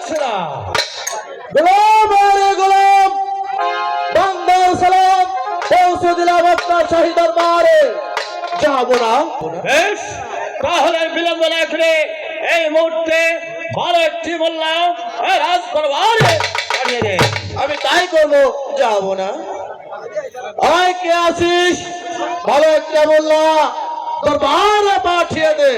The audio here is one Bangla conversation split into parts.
হচ্ছে না। গোলাম আরে গোলাম, বাংলার সালাম পৌঁছে দিলাম আপনার শাহী দরবারে, যাবো না। বেশ, তাহলে বিলম্ব না করে এই মুহূর্তে ভালো একটি মোল্লা রাজ দরবারে পাঠিয়ে দে। আমি তাই করবো, যাবো না। আয় কে আসিস, ভালো একটা মোল্লা দরবারে পাঠিয়ে দে।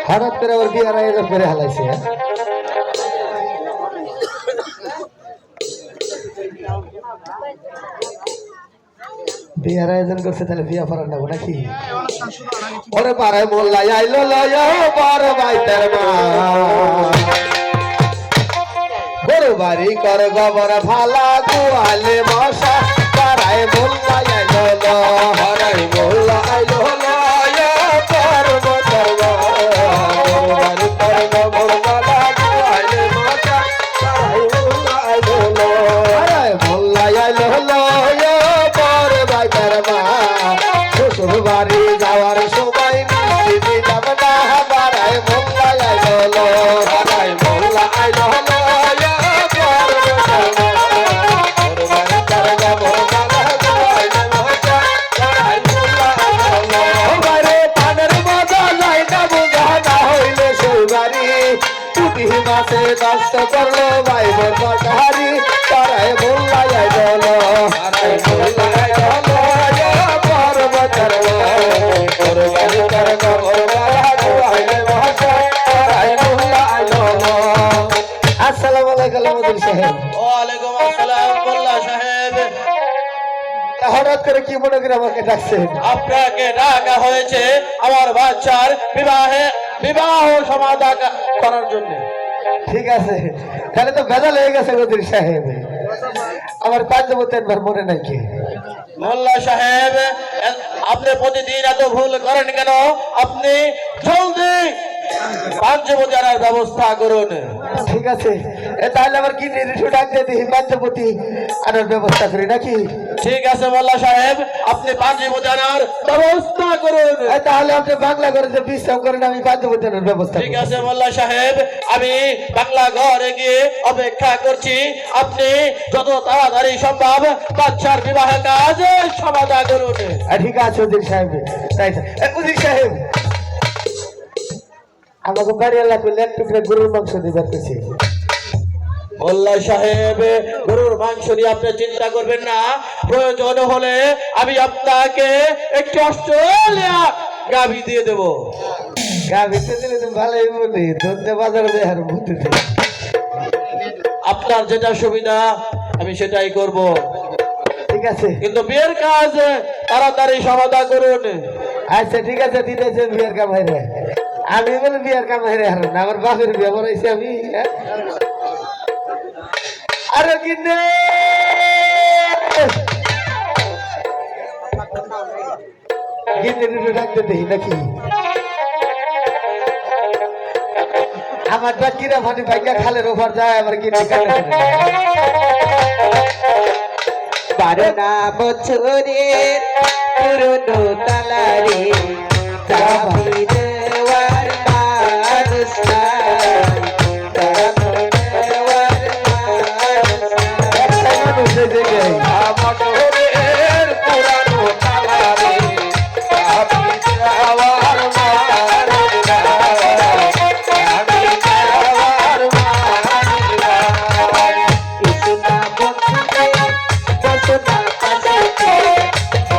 হঠাৎ করে ওর বিয়ার আয়োজন করে হালাইছে। বিয়ার আয়োজন করছে, তাহলে বিয়া ফরান নেবো নাকি? ওরে পাড়ায় মোল্লাই আইলো লয় বড় বাইতের মা, গরু বাড়ি কর গোবর ভালা কুয়ালে মশা, পাড়ায় মোল্লাই আইলো হরাই মোল্লা আইলো বাড়ি যাওয়ার সময় মিষ্টি দিলাম না, বাড়ায় মোল্লা আইলো হারাই মোল্লা আইলো মাসে নষ্ট করলো ভাই বোনারি, পাড়ায় মোল্লা আইলো হারাই মোল্লা আসসালামু আলাইকুম মদুল সাহেব। ওয়ালাইকুম আসসালাম মোল্লা সাহেব। হঠাৎ করে কি মনে করে আমাকে ডাকছেন? আপনাকে ডাকা হয়েছে আমার বাচ্চার বিবাহ সমাধা করার জন্য। ঠিক আছে, তাহলে তো ভেজাল হয়ে গেছে মদুল সাহেব। আমার পাঞ্জাবতে একবার মনে নাই কি? মোল্লা সাহেব, আপনি প্রতিদিন এত ভুল করেন কেন? আপনি জলদি পাঞ্জাবতি আনার ব্যবস্থা করুন। ঠিক আছে, তাহলে আমার কি নির্দিষ্ট ডাক দিয়ে দিই, পাঞ্জাবতি আনার ব্যবস্থা করি নাকি? ঠিক আছে মোল্লা সাহেব, আপনি পাঞ্জাবতি আনার ব্যবস্থা করুন। তাহলে আপনি বাংলা ঘরে যে বিশ্রাম করেন, আমি পাঞ্জাবতি আনার ব্যবস্থা। ঠিক আছে মোল্লা সাহেব, আমি বাংলা ঘরে গিয়ে অপেক্ষা করছি। আপনি যত তাড়াতাড়ি সম্ভব বাচ্চার বিবাহের কাজ সমাধা করুন। ঠিক আছে উজির সাহেব। তাই উজির সাহেব, আমাকে বাড়ি এলাকা করলে এক টুকরা গরুর মাংস দিবার পেছি। মোল্লা সাহেব, গরুর মাংস নিয়ে আপনি চিন্তা করবেন না। প্রয়োজন হলে আমি আপনাকে একটি অস্ট্রেলিয়া গাভী দিয়ে দেব। গাভীতে দিলে তো ভালোই বলি, ধরতে বাজারে দেওয়ার বুদ্ধি। আপনার যেটা সুবিধা আমি সেটাই করব। ঠিক আছে, কিন্তু বিয়ের কাজ তাড়াতাড়ি সমাধা করুন। আচ্ছা ঠিক আছে, দিতেছে বিয়ের কাম হাইরে। আমি বলে বিয়ের কাম হাইরে হারুন, আমার বাপের বিয়ে বলাইছি আমি। আরে কিনে গিন্নি ডাকতে দেই নাকি? আমার ডাকিরা ফানি ভাইয়া খালের ওপর যায়, আমার গিন্নি কাটে। 12 বছরের পুরনো তালারে চাবি দেওয়ার মানুষ নাই, চাবি দেওয়ার মানুষ নাই। আমাদের পুরানো তালারে চাবি দেওয়ার মানুষ নাই, চাবি দেওয়ার মানুষ নাই। ইসনা বন্ধুরে বসনা পাশে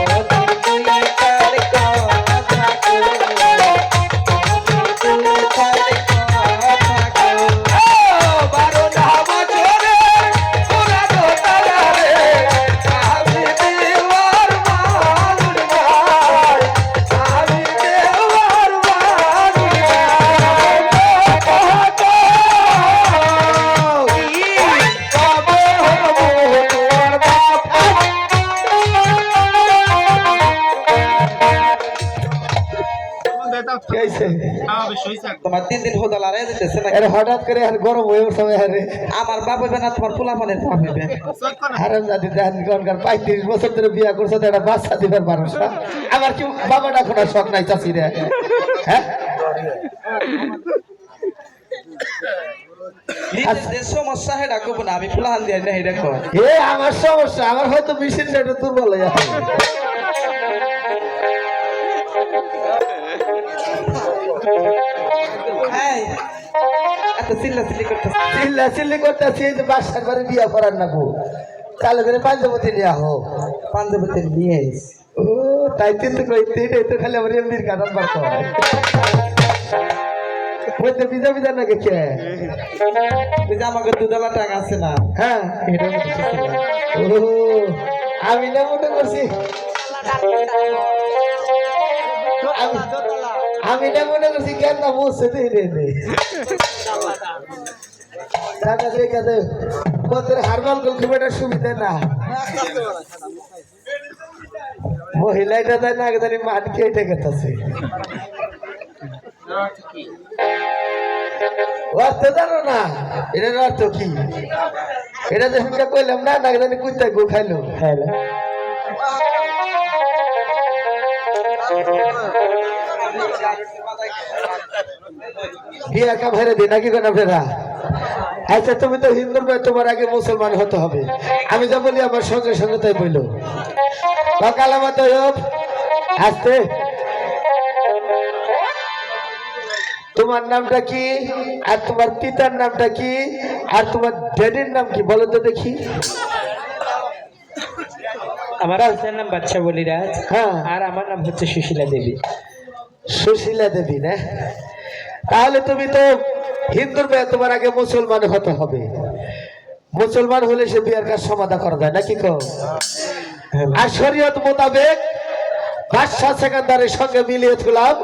ওদের তুই কার কথা কি হইছে তোমার 3 দিন হোদা লড়াই দিতেছে না আরে হঠাৎ করে আর গরম হয়ে উঠছে আরে আমার বাপ হবে না তোমার পোলাপানের বাপ হবে হারাম জাতি দেন কোনকার 35 বছর ধরে বিয়া করছে তো একটা বাচ্চা দিবার মানুষ না আমার কি বাবাটা কোনো শখ নাই চাচি রে হ্যাঁ যে সমস্যা হেডা কব না আমি পোলাহান দিয়ে না হেডা কর এ আমার সমস্যা আমার হয়তো মেশিন সেটা দুর্বল হয়ে আছে এই এত চিল্লাচিল্লি করতেছ চিল্লি করতেছি এই যে বাসার বাড়ি বিয়া করার না গো তাহলে করে পাঞ্জাবতী নিয়ে আহো পাঞ্জাবিতে নিয়ে ও তাই কিন্তু কইতে এটাই তো খালি আমার এমবির কারণ বার কর বলতে বিজা বিজা না কে ওই যে আমাকে দুধালা টাকা আছে না হ্যাঁ এটা ও আমি না মনে করছি আমি না মনে করছি কেন না বসে রে টাকা দিয়ে কাজে তোদের হারবাল গোল খুব একটা সুবিধা না মহিলাটা তাই না জানি মান কেটে গেছে অর্থ জানো না এটার অর্থ কি এটা যখন কইলাম না না জানি কুইতা গো খাইলো খাইলো বিয়া কা ভরে দি নাকি কোন ফেরা আচ্ছা তুমি তো হিন্দুর ভাই তোমার আগে মুসলমান হতে হবে আমি যা বলি আমার সঙ্গে সঙ্গে তাই বললো কালামা তো আসতে তোমার নামটা কি আর তোমার পিতার নামটা কি আর তোমার ড্যাডির নাম কি বলো তো দেখি আমার হাউসের নাম বাদশা বলিরাজ হ্যাঁ আর আমার নাম হচ্ছে সুশীলা দেবী সুশীলা দেবী না তাহলে তুমি তো হিন্দুর মেয়ে তোমার আগে মুসলমান হতে হবে মুসলমান হলে সে বিয়ার কাজ সমাধান করা যায় নাকি কো আর শরীয়ত মোতাবেক বাদশা সেকেন্দারের সঙ্গে মিলিয়ে তুলাম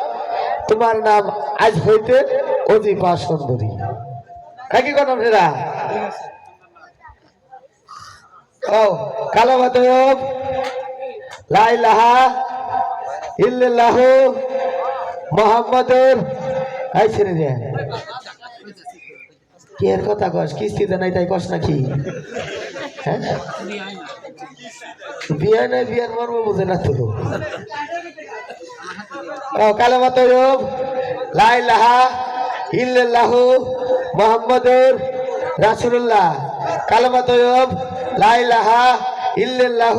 তোমার নাম আজ হইতে অজিফা সুন্দরী নাকি কোন ফেরা ও কালো বাদব লা ইলাহা ইল্লাল্লাহ মুহাম্মাদুর আইছেন রে কি এর কথা কস কিস্তিতে নাই তাই কস নাকি হ্যাঁ বিয়া নাই বিয়ার মর্ম বুঝে না তো ও কালেমা তৈয়ব লা ইলাহা ইল্লাল্লাহ মুহাম্মাদুর রাসূলুল্লাহ কালেমা তৈয়ব লা ইলাহা ইল্লাল্লাহ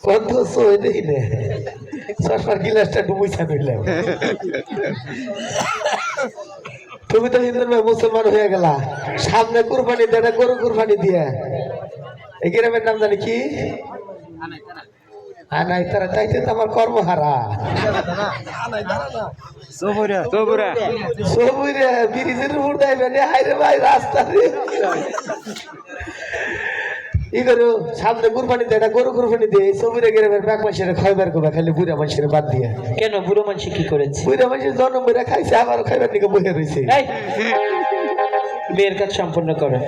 কত সই দেই নে সরকার গিলাসটা ডুবুইছা কইলাম তুমি তো হিন্দু মুসলমান হয়ে গেলা সামনে কুরবানি দেনা গরু কুরবানি দিয়ে এই গ্রামের নাম জানি কি আনাই তারা তাইতে তো আমার কর্মহারা সবুরে ব্রিজের উপর দেয় হাইরে ভাই রাস্তা রে ই করো সামনে কুরবানি দেয় গরু কুরবানি দিয়ে সবুরে গ্রামের ব্যাক মাসের খাইবার করবে খালি বুড়া মানুষের বাদ দিয়ে কেন বুড়ো মানুষ কি করেছে বুড়া মানুষের জন্ম বেড়া খাইছে আবার খাইবার দিকে বসে রয়েছে বিয়ের কাজ সম্পূর্ণ করে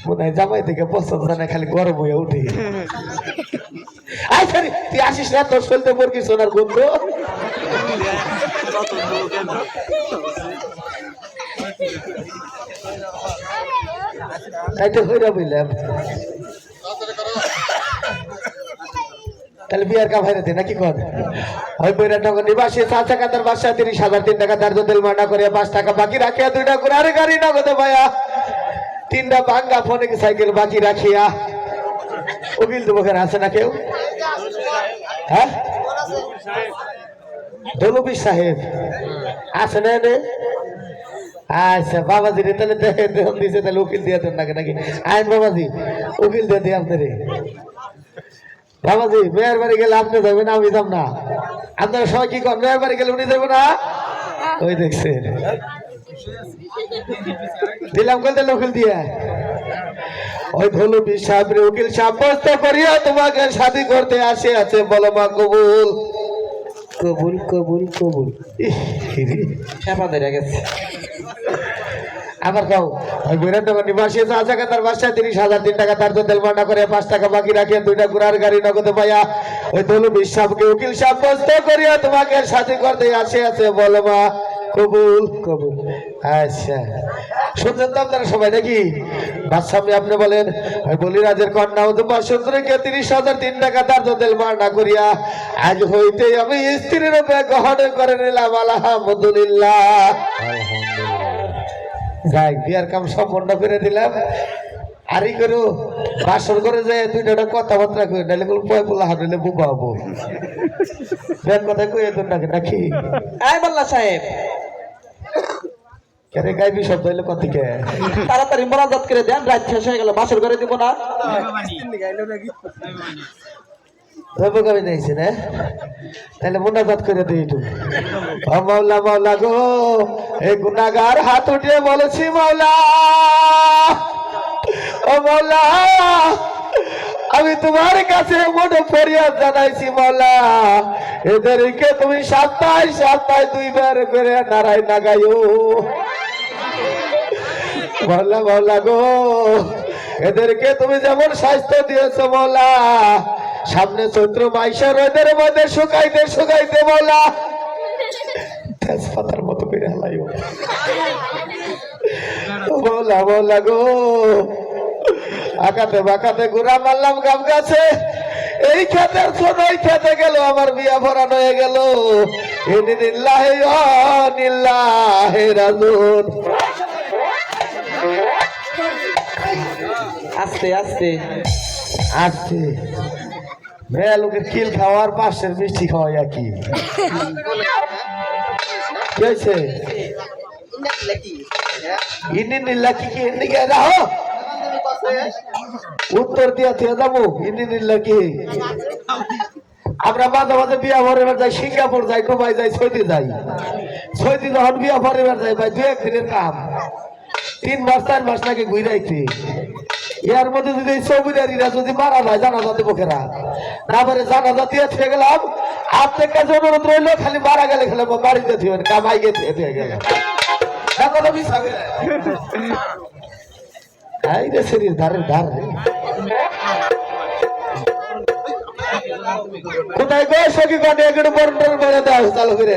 মনে হয় জামাই থেকে পছন্দ না খালি গরম হয়ে উঠে আচ্ছা তুই আসিস না তোর চলতে পড়কি সোনার গন্ধ তাই তো হইরা বললাম তাহলে বিয়ার কা ভাইরা দে নাকি কর ওই বইরা নগর নিবাসী 7 টাকার বাসা 30,000 টাকা ধার্য দিল মানা করে 5 টাকা বাকি রাখিয়া 2 টাকা করে আরে গাড়ি নগদে ভাইয়া 3টা ভাঙ্গা ফোনে সাইকেল বাকি রাখিয়া উকিল তো বকের আছে না কেউ হ্যাঁ দলবি সাহেব আছে না রে আচ্ছা বাবাজি রে তাহলে দেন দিছে তাহলে উকিল দিয়ে দেন নাকি নাকি আইন বাবাজি উকিল দিয়ে দিয়ে আপনারে বাবাজি মেয়ের বাড়ি গেলে আপনি যাবেন আমি যাব না আপনারা সবাই কি করেন মেয়ের বাড়ি গেলে উনি যাবো না ওই দেখছেন দিলাম বলতে উকিল দিয়ে ওই ধলুবি সাহেব রে উকিল সাব্যস্ত করিয়া তোমাকে শাদী করতে আসে আছে বলো মা কবুল কবুল কবুল কবুল চাপা ধরে গেছে আবার কাও ওই বীরেন্দ্র নিবাসী আছে তার বাসায় 30,000 3 টাকা তার তো তেলমানা করে 5 টাকা বাকি রাখিয়া 2টা ঘোড়ার গাড়ি নগদে পাইয়া ওই দলু বিশ্বাসকে উকিল সাব্যস্ত করিয়া তোমাকে সাথী করতে আছে বলো মা কবুল কবুল। আচ্ছা শুনছেন তো আপনারা সবাই নাকি বাদশামী আপনি বলেন ওই বলিরাজের কন্যা উদুমা সুন্দরীকে 30,000 3 টাকা তার তো তেলমানা করিয়া আজ হইতে আমি স্ত্রীর রূপে গ্রহণ করে নিলাম আলহামদুলিল্লাহ। যাই বিয়ার কাম সম্পন্ন করে দিলাম আর ই করো বাসর করে যায় 2টা কথাবার্তা কই নাহলে কোন পয় পোলা হারলে বুবা হবো বের কথা কই এত নাকি এই মোল্লা সাহেব কেরে গাইবি শব্দ হইলে কত কে তাড়াতাড়ি মোনাজাত করে দেন, রাত শেষ হয়ে গেল, বাসর করে দিব না। তবে কবি নেইছে না তাহলে মোনাজাত করে দিই একটু ও মাওলা মাওলা গো এই গুনাহগার হাত উঠিয়ে বলেছি মাওলা ও মাওলা আমি তোমার কাছে মনে ফরিয়াদ জানাইছি মাওলা এদেরকে তুমি সপ্তাহে 2বার করে নারায় না গাইও মাওলা মাওলা গো এদেরকে তুমি যেমন স্বাস্থ্য দিয়েছো মাওলা সামনে চৈত্র মাইশা রোদের মধ্যে শুকাইতে মাওলা তেজপাতার মতো করে হালাইও মাওলা মাওলা গো আকাতে বাকাতে ঘুরা মারলাম গাম গাছে এই খেতের ছোট ওই খেতে গেল আমার বিয়া ভরানো হয়ে গেল নিল্লাহে রাজুন আস্তে আস্তে আজকে মেয়া লোকের কিল খাওয়ার পাশের মিষ্টি খাওয়াই কি হয়েছে ইনি নিল্লা কি এদিকে রাহো উত্তর দিয়া থেকে যাবো ইনি নিল্লা কি আমরা মাঝে মাঝে বিয়া ভরিবার যাই সিঙ্গাপুর যাই দুবাই যাই সৌদি যাই সৌদি যখন বিয়া ভরিবার যাই ভাই 2-1 দিনের কাম 3 মাস 4 মাস নাকি ঘুরাইতে এর মধ্যে যদি চৌবিদারিরা যদি মারা যায় জানাজা দেবো কেরা না পারে জানাজা দিয়ে থেকে গেলাম আপনার কাছে অনুরোধ রইল খালি মারা গেলে খেলে বাড়িতে থিবেন কামাই গিয়ে গেলে কোথায় গো সখী কাটে একটু বন্টন করে দাও চালু করে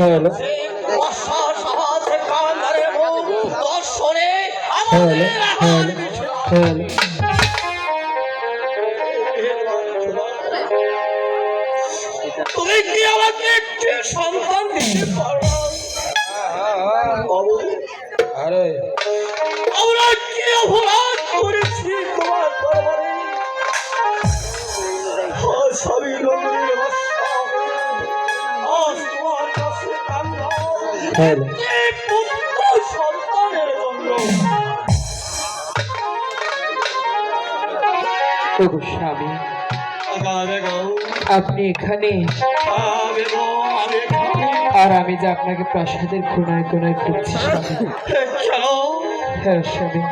হ্যালো অসাহসের কান্দারে দর্শনে আমাদের হ্যালো হ্যালো তুমি কি আমাকে একটি সন্তান দিতে পারো? আরে আমরা কি অপরাধ করেছি তোমার দরবারে? আজ সবই নদীর বর্ষা, আজ তোমার কাছে কান্না। হ্যালো এই পুত্র সন্তানের জন্য ওগো স্বামী, আপনি এখানে আর আমি যে আপনাকে প্রাসাদের কোনায় কোনায় খুঁজছি স্বামী। হ্যাঁ স্বামী,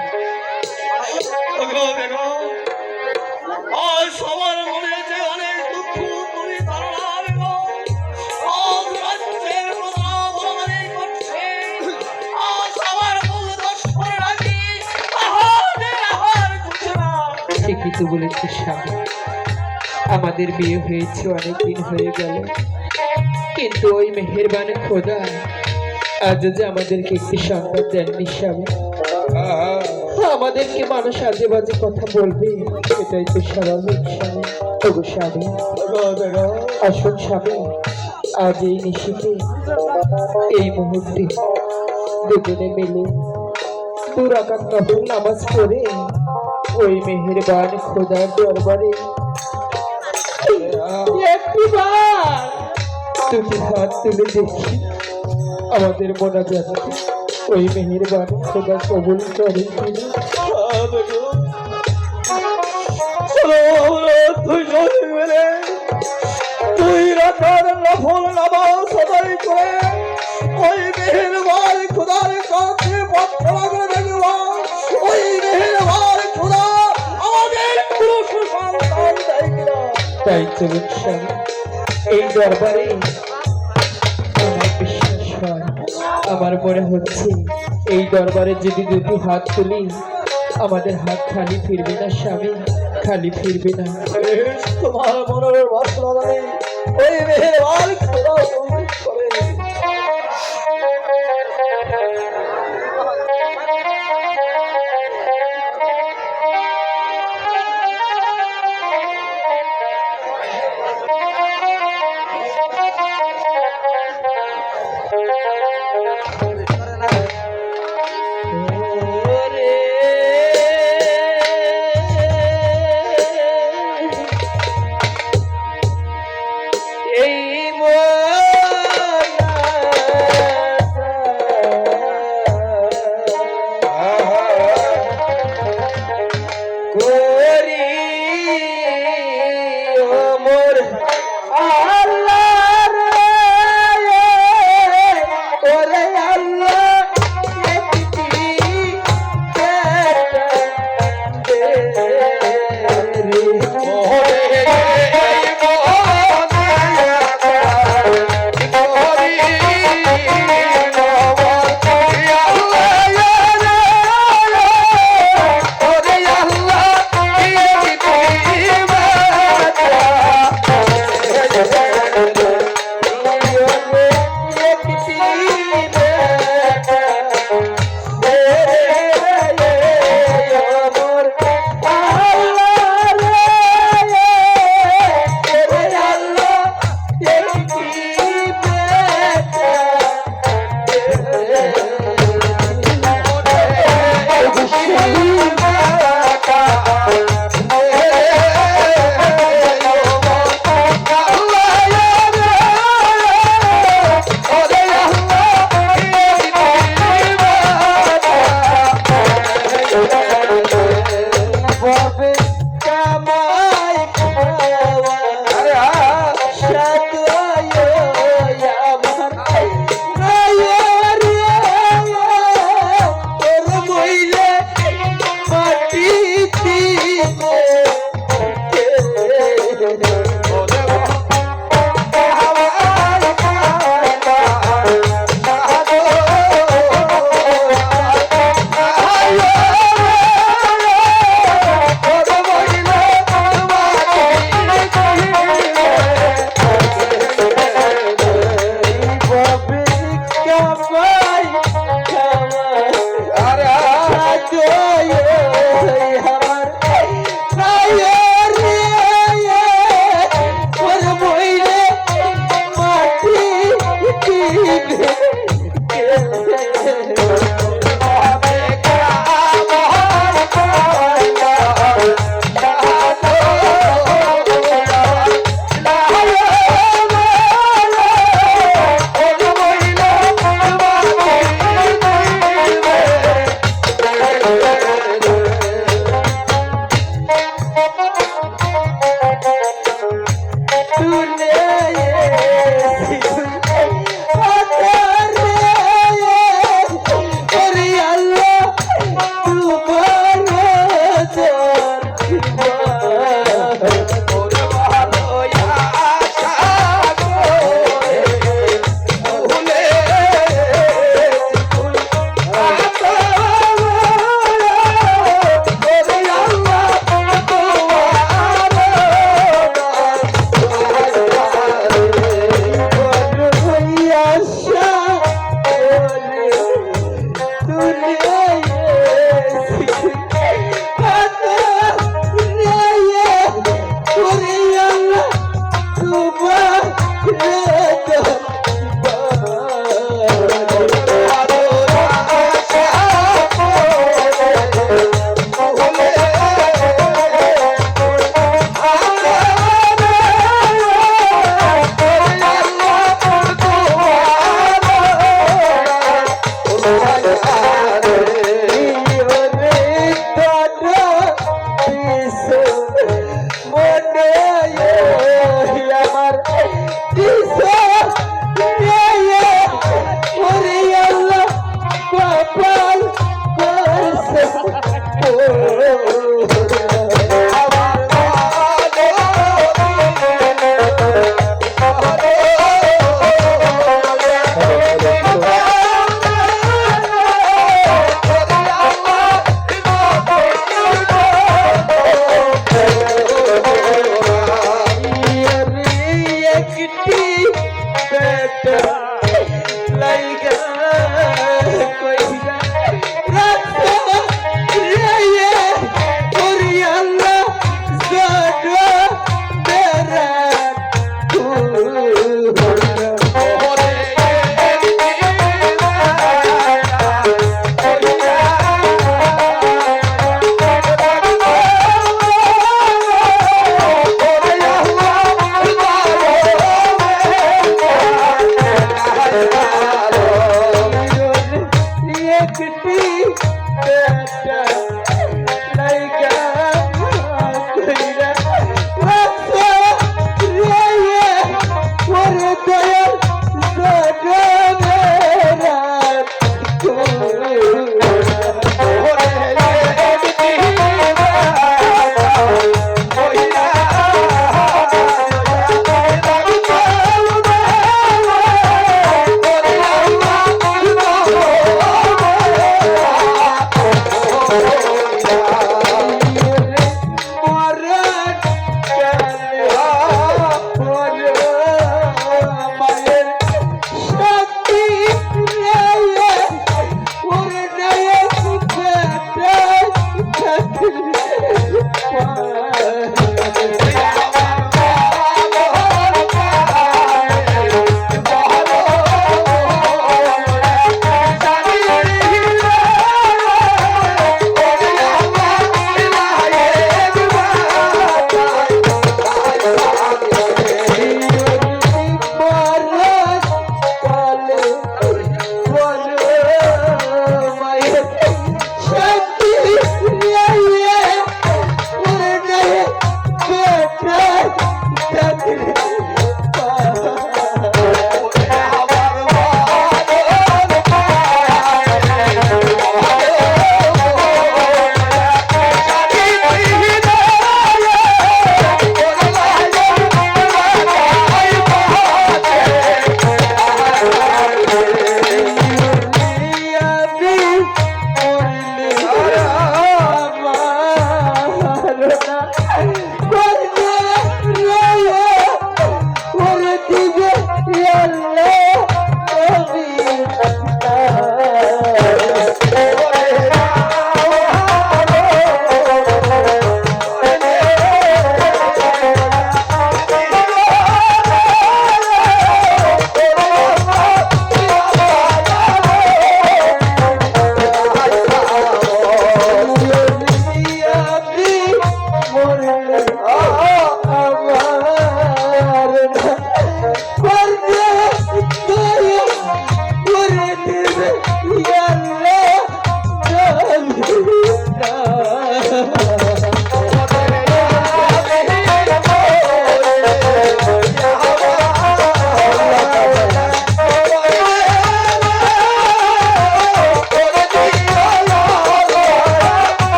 আজ সবার মনে যে অনেক দুঃখ তুমি ধারণা এবং আজ রাজ্যের প্রধান বলবানি করছে। আজ আমার মূল দর্শন রাখি আহার করছে না। ঠিকই তো বলেছি স্বামী, আমাদের বিয়ে হয়েছে অনেক দিন হয়ে গেল, কিন্তু ওই মেহেরবান খোদা আজ যে আমাদেরকে একটি সংবাদ দেননি স্বামী। আমাদেরকে মানুষ আজে বাজে কথা বলবে, এটাই তো স্বাভাবিক স্বামী। ওগো স্বামী, আসুন স্বামী, আজ এই নিশিতে এই মুহূর্তে দুজনে মিলে দুরাকাত নফল নামাজ পড়ে ওই মেহেরবান খোদার দরবারে একটিবার দুটি হাত তুলে দেখি আমাদের মোনাজাত ওই মেহেরবান খোদা কবুল করে কিনা। তুই রাখার নফল নামাজ আদায় করে ওই মেহেরবান খোদার কাছে প্রার্থনা করে দেখবা, ওই মেহেরবান খোদা আমাদের পুরুষ সন্তান দেয় কিনা। তাই চলুন স্বামী, এই দরবারে আমার বিশ্বাস হয়, আমার মনে হচ্ছে এই দরবারে যদি দুটি হাত তুলি আমাদের হাত খালি ফিরবে না স্বামী, খালি ফিরবে না। তোমার মনের বাসনা নেই, ওই মেহেরবান খোদা কবুল করে। এই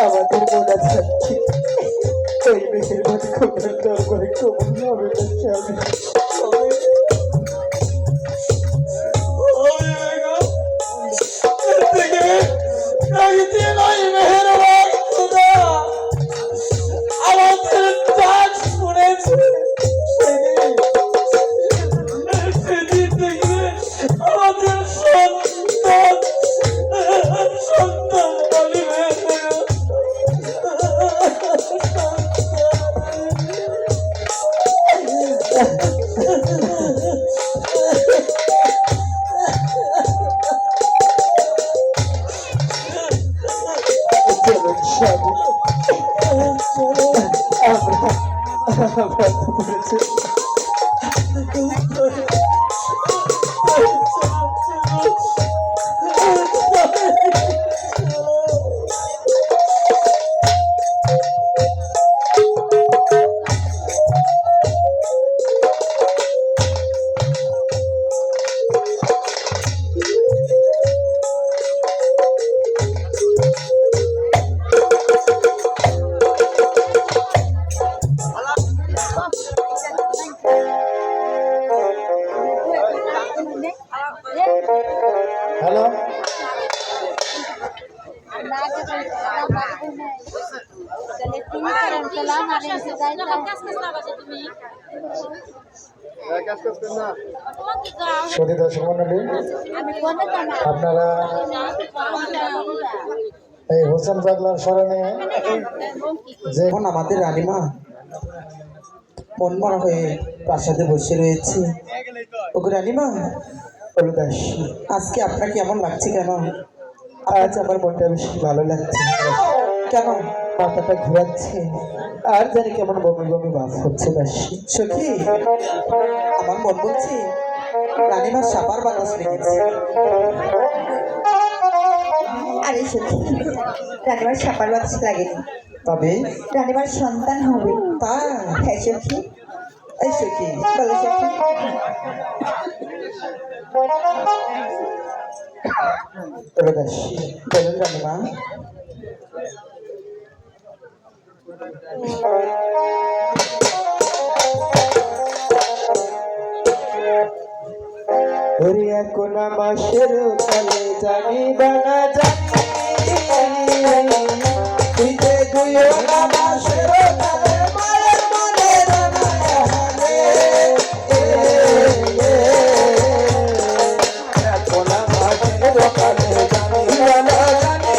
আমাদের মনে থাকছে ওই মেয়ের মধ্যে খবর দরবারে কবর হবে না স্বামী। হ্যালো, সতী দর্শক মন্ডলী, আপনারা এই হোসেন পাগলার স্মরণে যখন আমাদের রানীমা মনমরা হয়ে প্রাসাদে বসে রয়েছে, ওগো রানীমা বলো দাস, আজকে আপনাকে এমন লাগছে কেন? আজ আমার মনটা বেশি ভালো লাগছে। কেন? মাথাটা ঘোরাচ্ছে আর জানি কেমন বমি বমি ভাব হচ্ছে দাসী। সখী, আমার মন বলছে রানীমার সাপার বাতাস লেগেছে। সখী রানীমার সাপার বাতাস লাগেনি, তবে রানীমার সন্তান হবে। তা হ্যাঁ সখী। এই সখী বলো সখী। বলে দাস বলেন রানীমা। হরিয়া কোনা মাসের কালে জানি বানা জানি তুই যে দুইও না মাসের কালে মায়ের মনে জানালে কোনা মাসের কালে জানি বানা জানি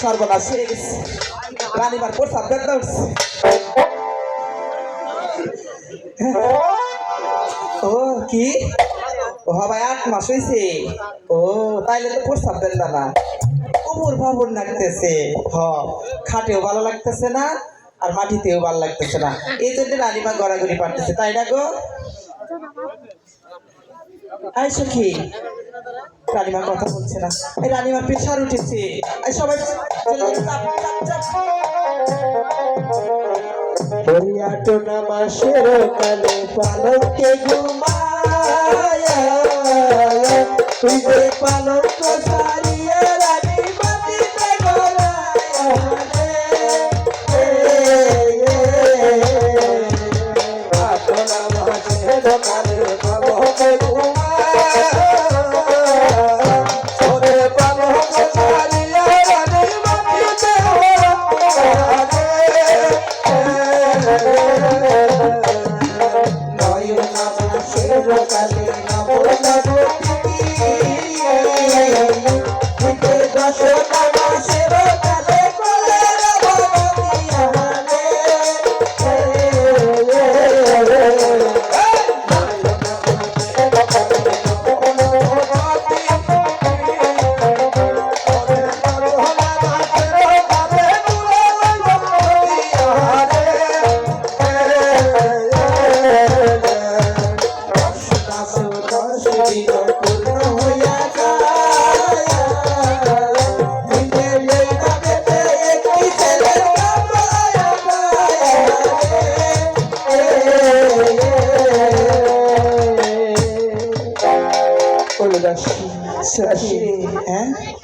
সর্বনাশ হয়ে গেছে। রানীমার পর সাবধান উঠছে। ও কি ও ভাই 8 মাস হয়েছে। ও তাইলে তো পর সাবধান না উপর ভাবর লাগতেছে। হ খাটেও ভালো লাগতেছে না আর মাটিতেও ভালো লাগতেছে না, এই জন্য রানীমা গড়াগড়ি পারতেছে, তাই না গো? আই সখী রানীমা কথা বলছে না, এই রানীমার প্রেশার উঠেছে। সবাই হরিয়া টোনা মাসের কালে পালকে ঘুমায়া তুই যে পালক সারিয়া রানী মাটিতে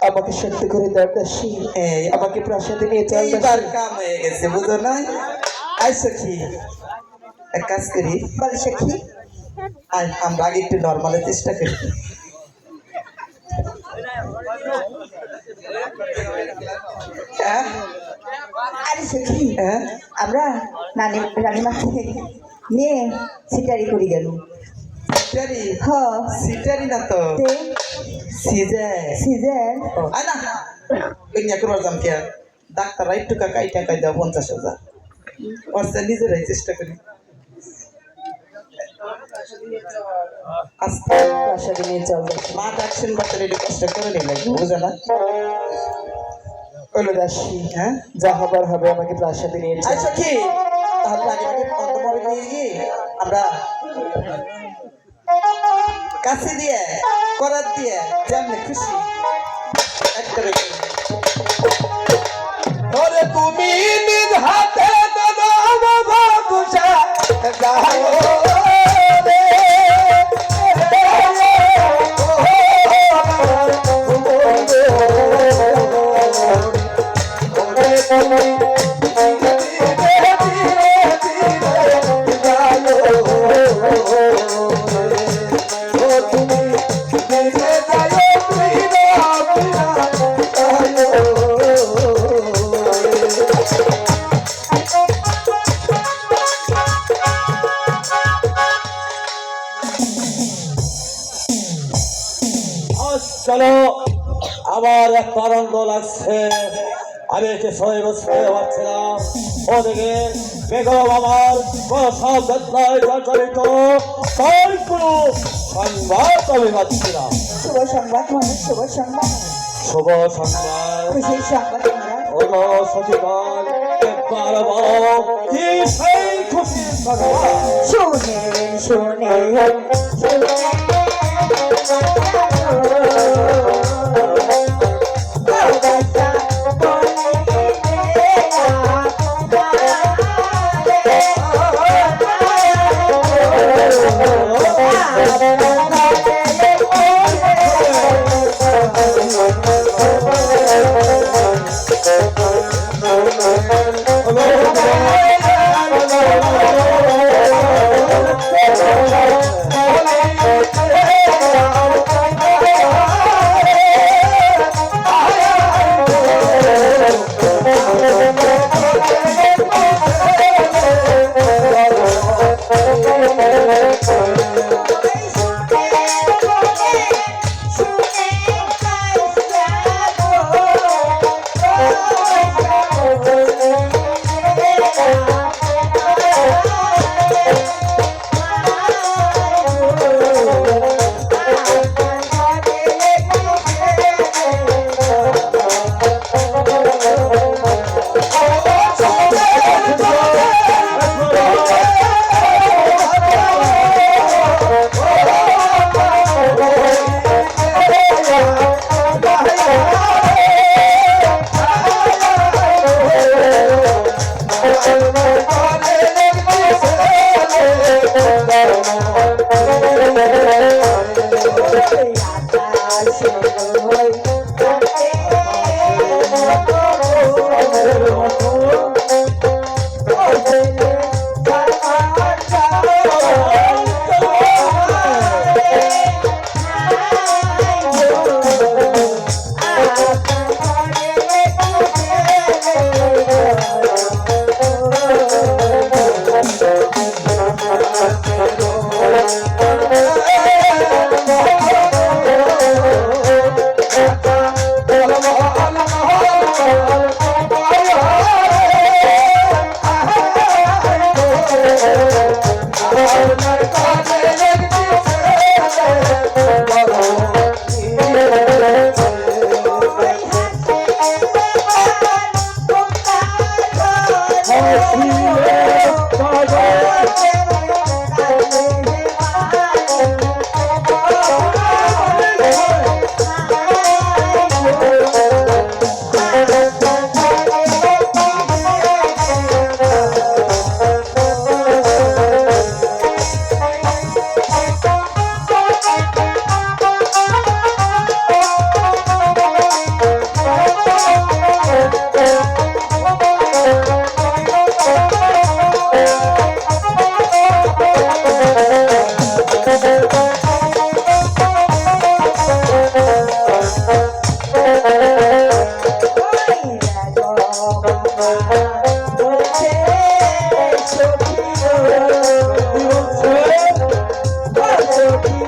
আমাকে সত্যি করে দাসী, আমাকে প্রাসাদে নিয়ে চল। এইবার কাম হয়ে গেছে, বুঝো না? আই সখী এক কাজ করি। বলো সখী। আর আমরা আগে একটু নর্মালের চেষ্টা করি। হ্যাঁ আরে সখী হ্যাঁ আমরা রানীমাকে নিয়ে সিটারি করি গেল সিটারি হ সিটারি না তো তে সিজার সিজন আয় না ওই নিয়ে করবার যাম কে ডাক্তাররা একটু কাকাই টাকাই দাও 50,000 ওর সে নিজেরাই চেষ্টা করি আস্তে প্রাসাদে নিয়ে চল দাসী। মা ডাকছেন বাচ্চারা একটু কষ্ট করে নিয়ে লাগবে বুঝে না বলো দাসী, হ্যাঁ যা হবার হবে, আমাকে প্রাসাদে নিয়ে চল। আচ্ছা কি তাহলে রানীমাকে পদ্মমরে নিয়ে গিয়ে আমরা কাছে দিয়ে করার দিয়ে যেমন খুশি একটা রেখে ওরে তুমি নিজ হাতে দাদা বাবা বুঝা যাও রে আজ চলো, আমার এক আনন্দ লাগছে, আমি একে সবাই বুঝতে পারছিলাম। ওদিকে বেগম আমার কোনো সংবাদ নয় প্রচলিত, তাই কোনো সংবাদ আমি পাচ্ছি না। শুভ সংবাদ মানে শুভ সংবাদ শুভ সংবাদ খুশির সংবাদ মহারাজ ওগো সচিবান, একবার বলো কি সেই খুশির সংবাদ? শুনে বলছে সখী গো, বলছে সখী,